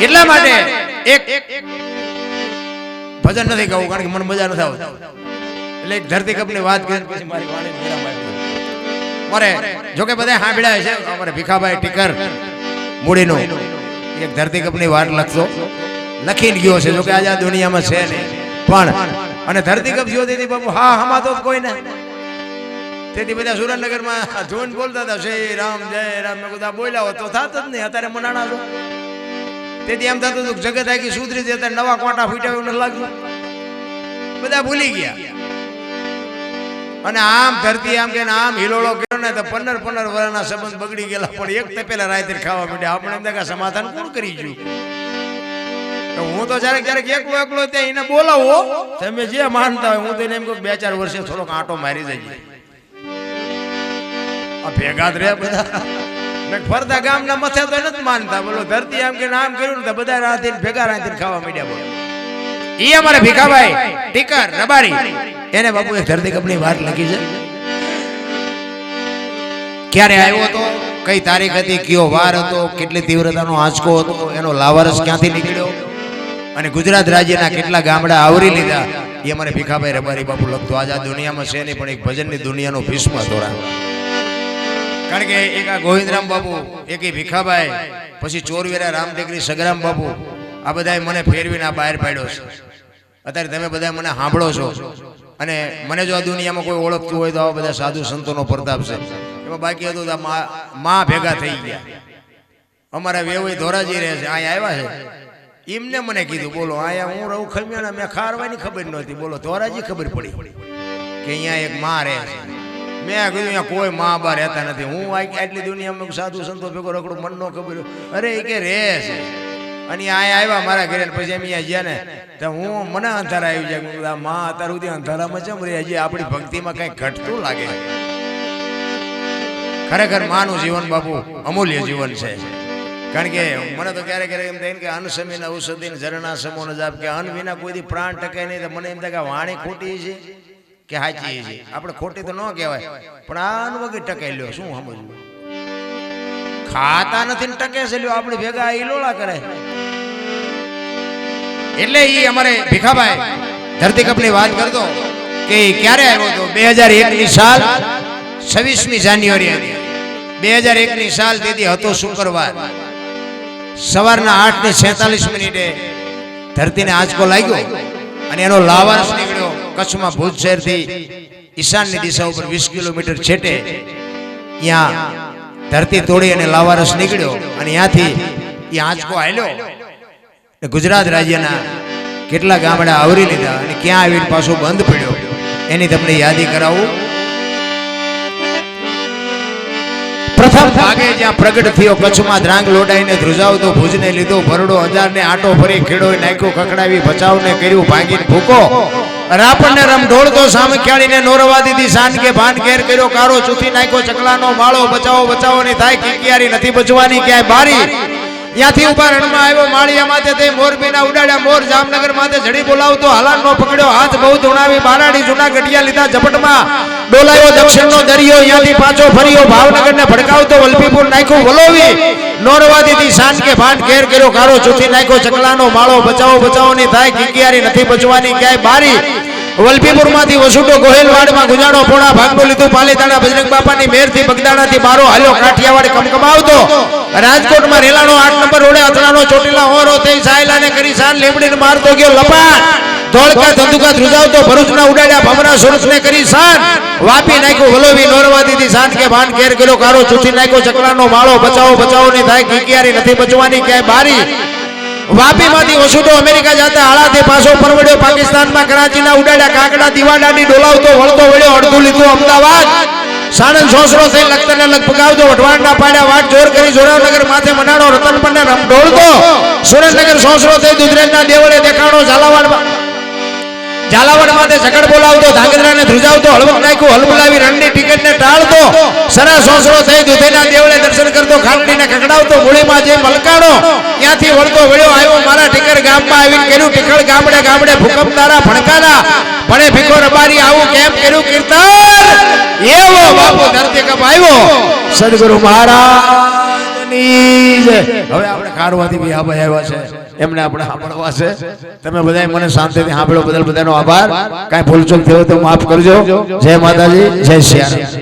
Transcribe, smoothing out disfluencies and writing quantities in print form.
એટલા માટે એક ભજન નથી ગાવું કારણ કે મને મજા નથી આવતી એટલે એક ધરતીકપની વાત કરી પછી મારી વાણી વિરામ આપ્યો મારે જોકે બધા સાંભળ્યા છે અમારે ભીખાભાઈ ટીકર મૂડીનો એક ધરતીકપની વાત લખીને ગયો છે જોકે આજે આ દુનિયામાં છે નહીં પણ અને ધરતીકપ જોતી હતી બાપુ હા હમા તો કોઈ ને તેથી બધા સુરેન્દ્રનગરમાં જોઈને બોલતા હતા શ્રી રામ જય રામ મેં બધા બોલ્યા હો તો થાત જ નહીં અત્યારે મનાણા છો તેથી એમ થતું હતું જગત આખી સુધરી છે અત્યારે નવા કોટા ફૂટ્યા એવું નથી લાગતું બધા ભૂલી ગયા અને આમ ધરતી આમ કે આમ હિલોળો કર્યો ને તો 15 વર્ષના સંબંધ બગડી ગયેલા પણ એક તપેલા રાયતે ખાવા માંડ્યા આપણે એમ કે સમાધાન કોણ કરી ગયું હું તો ક્યારેક એકલો ત્યાં એને બોલાવો તમે જે માનતા હોય હું તો એને એમ કહું 2-4 વર્ષે થોડોક આંટો મારી જઈએ આ ભેગા જ રે બધા ફરતા ગામના મથે તો નથી માનતા બોલો ધરતી આમ કે નામ કર્યું ને બધા રાતે ભેગા રાતે ખાવા માંડ્યા બોલો ઈ અમારે ભીખાભાઈ ટીકર રબારી એને બાપુ એક ધરતીકપની વાત લખી છે ક્યારે આવ્યો હતો કઈ તારીખ હતી કયો વાર હતો કેટલી તીવ્રતાનો આંચકો હતો એનો લાવારસ ક્યાંથી નીકળ્યો અને ગુજરાત રાજ્યના કેટલા ગામડા આવરી લીધા એ અમારે ભીખાભાઈ રબારી બાપુ લખતો આજ આ દુનિયામાં છે નહીં પણ એક ભજનની દુનિયાનો ભીષ્મ ધોરા કારણ કે એક આ ગોવિંદરામ બાપુ એક ભીખાભાઈ પછી ચોરવેરા રામટેકરી સગરામ બાપુ આ બધાએ મને ફેરવીને આ બહાર પાડ્યો છે અત્યારે તમે બધા મને સાંભળો છો અને મને જો આ દુનિયામાં કોઈ ઓળખતું હોય તો આવા બધા સાધુ સંતોનો પ્રતાપ છે એમાં બાકી હતું માં ભેગા થઈ ગયા અમારા વેવાઈ ધોરાજી રહે છે અહીંયા આવ્યા છે એમને મને કીધું બોલો અહીંયા હું રહું ખમિયાણા મેં ખારવાની ખબર નહોતી બોલો ધોરાજી ખબર પડી કે અહીંયા એક માં રહે છે મેં કીધું અહીંયા કોઈ માં બા રહેતા નથી હું આટલી દુનિયામાં સાધુ સંતો ભેગો રખડું મન નો ખબર અરે એ કે રહે છે અને અહીંયા આવ્યા મારા ઘરે પછી એમ અહીંયા ગયા ને તો હું મને અંધારા આવી જાય માં અત્યાર સુધી અંધારામાં ચમ રહી હજી આપણી ભક્તિમાં કઈ ઘટતું લાગે ખરેખર માનું જીવન બાપુ અમૂલ્ય જીવન છે કારણ કે મને તો ક્યારેક એમ થાય કે અન્ન સમીન ઔષધિ ઝરણા સમોન જાપ કે અન્ન વિના કોઈ પ્રાણ ટકે નહીં તો મને એમ થાય કે વાણી ખોટી છે કે સાચી છે આપણે ખોટી તો ન કહેવાય પણ આ અન્ન વગર ટકાઈ લ્યો શું સમજવું ખાતા નથી ને ટકે છે લ્યો આપણી ભેગા ઈલોળા કરે એટલે ઈ અમારે ભીખાભાઈ ધરતીકપની વાત કરતો કે ક્યારે આવ્યો તો 2001 ની સાલ 26મી જાન્યુઆરી 2001 ની સાલ તેથી હતો શુક્રવાર સવારના 8:46 ધરતીને આંચકો લાગ્યો અને એનો લાવારસ નીકળ્યો કચ્છમાં ભુજ શહેરથી ઈશાનની દિશા ઉપર 20 કિલોમીટર છેટે ત્યાં ધરતી તોડી અને લાવારસ નીકળ્યો અને ત્યાંથી એ આંચકો હાલ્યો ગુજરાત રાજ્યના કેટલા ગામડા આવરી લીધા અને ક્યાં આવીને પાછો બંધ પડ્યો એની તમને યાદી કરાવું પ્રથમ ભાગે જ્યાં પ્રગટ થયો કચ્છમાં ધ્રાંગ લોડાઈને ધ્રુજાવતો ભુજને લીધો ભરડો હજારને આટો ફરી ખેડોય નાખ્યો કકડાવી બચાવને કર્યું ભાંગીને ભૂકો રાપણને રમ ઢોળતો સામખ્યાળીને નોરવા દીધી સાન કે ભાન ઘેર કર્યો કારો ચૂથી નાખ્યો ચકલાનો માળો બચાવો ની થાય કિકિયારી નથી બચવાની ક્યાંય બારી ત્યાંથી ઉભા રણમાં આવ્યો માળિયા માથે તે મોરબીના ઉડાડ્યા મોર જામનગર માથે ઝડી બોલાવતો હાલાન નો પકડ્યો હાથ બહુ ધોણાવી બારાડી જૂના ગઢિયા લીધા ઝપટમાં ડોલાયો દક્ષિણનો દરિયો ત્યાંથી પાછો ફર્યો ભાવનગરને ભડકાવતો વલભીપુર નાખ્યો વલોવી નોરવા દીધી શાન કે ભાન ઘેર કર્યો કારો ચૂથી નાખ્યો ચકલાનો માળો બચાવો ની થાય કિકિયારી નથી બચવાની ક્યાંય બારી વલભીપુર માંથી વસુટો ગોહિલવાડમાં ગુજાણો પોણા ભાગનું લીધું પાલીતાણા બજરંગ બાપાની મેરથી બગદાણાથી બારો હાલ્યો કાઠિયાવાડ કમકમાવતો રાજકોટમાં રેલાનો 8 નંબર રોડે અથડાનો ચોટીલા હોરો થઈ સાયલાને કરી સાન લીમડીને મારતો ગયો લપાટ ધોળકા ધંધુકા ધ્રુજાવતો ભરૂચના ઉડાડ્યા ભમરા સુરતને કરી સાન વાપી નાખ્યો વલોવી નોરવા દીધી સાન કે ભાન ઘેર કર્યો કારો ચૂથી નાખ્યો ચકલાનો માળો બચાવો ની થાય કિકિયારી નથી બચવાની ક્યાંય બારી વાપી માંથી વસુટો અમેરિકા જતા હાલાથી પાછો પરવડ્યો પાકિસ્તાનમાં કરાચીના ઉડાડ્યા કાકડા દીવાડાની ડોલાવતો વળતો વળ્યો અડધું લીધું અમદાવાદ સાણંદ સોસરો થઈ લખતરને લગભગાવતો વઢવાણના પાડ્યા વાટ જોર કરી જોરાવનગર માથે મનાડો રતનપરને રમ ઢોળતો સુરેન્દ્રનગર સોસરો થઈ દુધરેજના દેવળે દેખાણો ઝાલાવાડ માથે ઝઘડ બોલાવતો ધાંગધ્રાને ધ્રુજાવતો હળવક નાખ્યું હલબુલાવી રણની ટિકિટને ટાળતો સરા સોસરો થઈ દુધેના દેવળે દર્શન કરતો ખાટડીને ખકડાવતો મૂળીમાં જઈ મલકાણો ત્યાંથી વળતો વળ્યો આવ્યો મારા ટીકર ગામમાં આવીને કર્યું ટીકળ ગામડે ભૂકંપ તારા ભણકારા ભણે ભીખો રબારી આવું કેમ કર્યું કીર્તન એવો બાપુ ધરતીકપ આવ્યો સદગુરુ મહારાજ ની જય. હવે આપણે કારવાથી વિહાભાઈ આવ્યા છે એમને આપણે સાંભળવા છે. તમે બધાએ મને શાંતિથી સાંભળો બદલ બધાનો આભાર. કાંઈ ભૂલચૂક થયો તો માફ કરજો. જય માતાજી, જય સિયારામ.